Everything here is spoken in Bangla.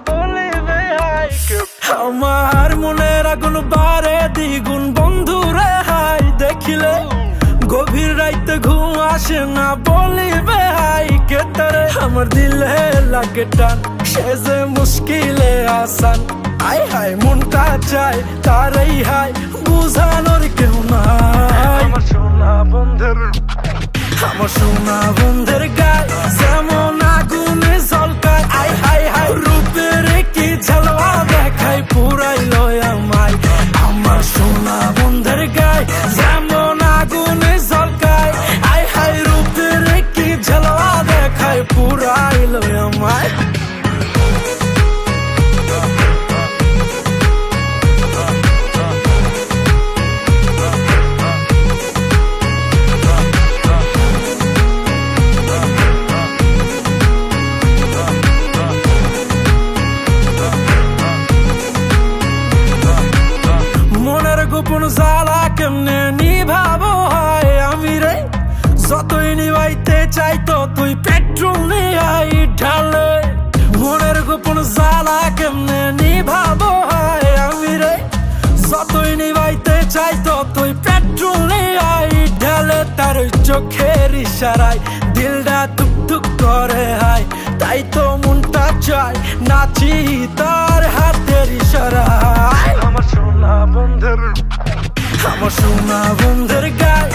বলিবে হাই। আমার মনের আগুন বারে দ্বিগুণ বন্ধুরে হাই দেখিলে, গভীর রাইতে ঘুম আসে না বলিবে হাই কে তারে। আমার দিলে লাগে টান সে যে মুশকিলে আসান, আই হাই মনটা চাই তারই হাই বুঝানোর কেউ নাই। আমার সোনা বন্ধের, আমার সোনা বন্ধের গায় যেমন আগুনে ঝলকায়, আই হাই হাই রূপের কি ঝালওয়া দেখায় পুরাইল আমায়। আমার সোনা বন্ধের গায় যেমন আগুনে ঝলকায়, আই হাই রূপের কি ঝালওয়া দেখায় পুরাইল আমায়। গোপন জ্বালা কেমনে নিভাবো হয় আমি রে, যতই নিভাইতে চাই ততই পেট্রোল নিয়াই ঢালে। মনের গোপন জ্বালা কেমনে নিভাবো হয় আমি রে, যতই নিভাইতে চাই ততই পেট্রোল নিয়াই ঢালে। তার চোখের ইশারায় দিলটা টুক টুক করে হায়, তাই তো মনটা চাই নাচি তার হাতের ইশারায়। আমার সোনা বন্ধের, আমার সোনা বন্ধের গায়